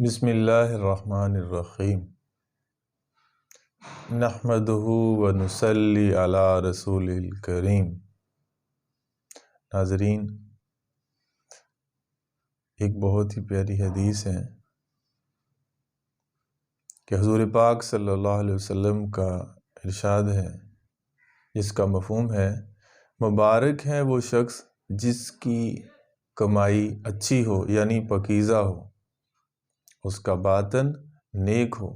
بسم اللہ الرحمن الرحیم نحمدہ ونصلی علی رسول الکریم۔ ناظرین، ایک بہت ہی پیاری حدیث ہے کہ حضور پاک صلی اللہ علیہ وسلم کا ارشاد ہے، جس کا مفہوم ہے مبارک ہے وہ شخص جس کی کمائی اچھی ہو، یعنی پاکیزہ ہو، اس کا باطن نیک ہو،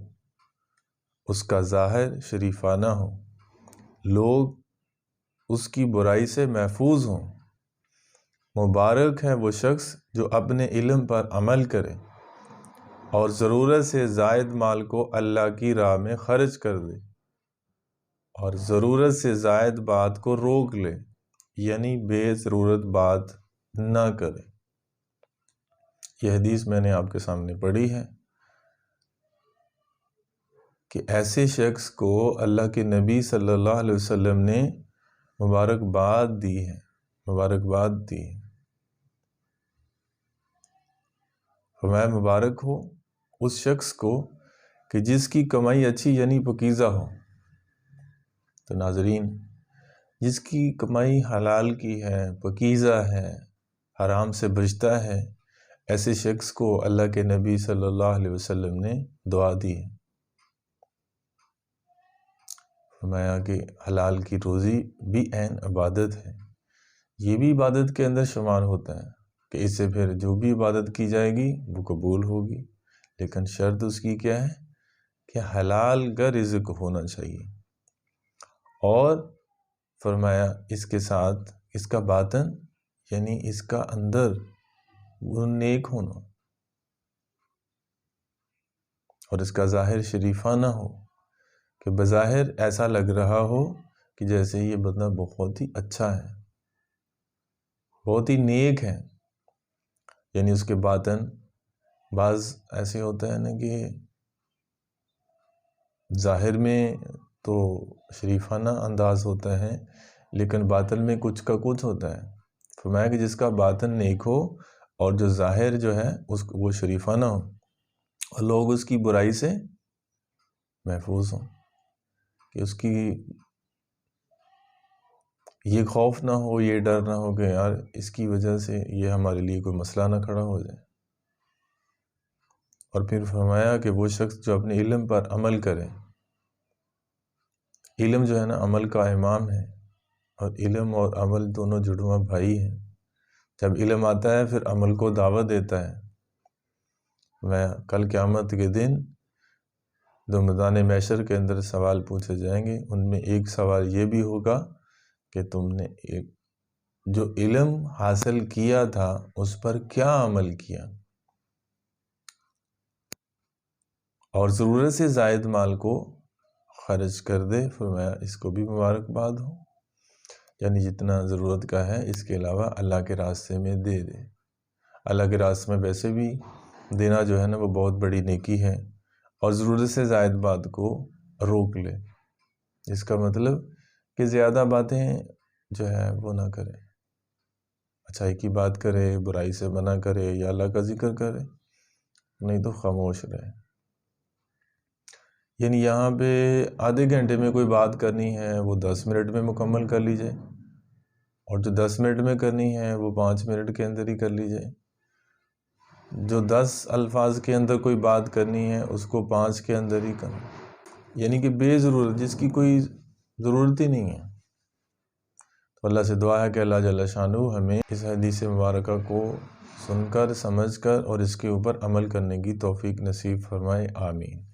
اس کا ظاہر شریفانہ ہو، لوگ اس کی برائی سے محفوظ ہوں۔ مبارک ہے وہ شخص جو اپنے علم پر عمل کرے اور ضرورت سے زائد مال کو اللہ کی راہ میں خرچ کر دے اور ضرورت سے زائد بات کو روک لے، یعنی بے ضرورت بات نہ کرے۔ یہ حدیث میں نے آپ کے سامنے پڑھی ہے کہ ایسے شخص کو اللہ کے نبی صلی اللہ علیہ وسلم نے مبارکباد دی ہے، مبارکباد دی ہے۔ فرمایا مبارک ہو اس شخص کو کہ جس کی کمائی اچھی یعنی پاکیزہ ہو۔ تو ناظرین، جس کی کمائی حلال کی ہے، پاکیزہ ہے، حرام سے بچتا ہے، ایسے شخص کو اللہ کے نبی صلی اللہ علیہ وسلم نے دعا دی ہے۔ فرمایا کہ حلال کی روزی بھی عین عبادت ہے، یہ بھی عبادت کے اندر شمار ہوتا ہے کہ اس سے پھر جو بھی عبادت کی جائے گی وہ قبول ہوگی، لیکن شرط اس کی کیا ہے کہ حلال کا رزق ہونا چاہیے، اور فرمایا اس کے ساتھ اس کا باطن یعنی اس کا اندر وہ نیک ہونا، اور اس کا ظاہر شریفانہ ہو کہ بظاہر ایسا لگ رہا ہو کہ جیسے یہ بندہ بہت ہی اچھا ہے، بہت ہی نیک ہے، یعنی اس کے باطن بعض ایسے ہوتا ہے نا کہ ظاہر میں تو شریفانہ انداز ہوتا ہے لیکن باطن میں کچھ کا کچھ ہوتا ہے۔ فرمایا کہ جس کا باطن نیک ہو اور جو ظاہر جو ہے وہ شریفانہ ہو اور لوگ اس کی برائی سے محفوظ ہوں، کہ اس کی یہ خوف نہ ہو، یہ ڈر نہ ہو کہ یار اس کی وجہ سے یہ ہمارے لیے کوئی مسئلہ نہ کھڑا ہو جائے۔ اور پھر فرمایا کہ وہ شخص جو اپنے علم پر عمل کرے، علم جو ہے نا عمل کا امام ہے، اور علم اور عمل دونوں جڑواں بھائی ہیں۔ جب علم آتا ہے پھر عمل کو دعوت دیتا ہے۔ میں کل قیامت کے دن دو میدان محشر کے اندر سوال پوچھے جائیں گے، ان میں ایک سوال یہ بھی ہوگا کہ تم نے جو علم حاصل کیا تھا اس پر کیا عمل کیا، اور ضرورت سے زائد مال کو خرچ کر دے۔ فرمایا اس کو بھی مبارکباد ہو، یعنی جتنا ضرورت کا ہے اس کے علاوہ اللہ کے راستے میں دے دے۔ اللہ کے راستے میں ویسے بھی دینا جو ہے نا وہ بہت بڑی نیکی ہے، اور ضرورت سے زائد بات کو روک لے، اس کا مطلب کہ زیادہ باتیں جو ہے وہ نہ کرے، اچھائی کی بات کرے، برائی سے منع کرے، یا اللہ کا ذکر کرے، نہیں تو خاموش رہے۔ یعنی یہاں پہ آدھے گھنٹے میں کوئی بات کرنی ہے وہ 10 منٹ میں مکمل کر لی جائے، اور جو 10 منٹ میں کرنی ہے وہ 5 منٹ کے اندر ہی کر لی جائے۔ جو 10 الفاظ کے اندر کوئی بات کرنی ہے اس کو 5 کے اندر ہی کرنا، یعنی کہ بے ضرورت، جس کی کوئی ضرورت ہی نہیں ہے۔ تو اللہ سے دعا ہے کہ اللہ جل شانہ ہمیں اس حدیث مبارکہ کو سن کر، سمجھ کر اور اس کے اوپر عمل کرنے کی توفیق نصیب فرمائے، آمین۔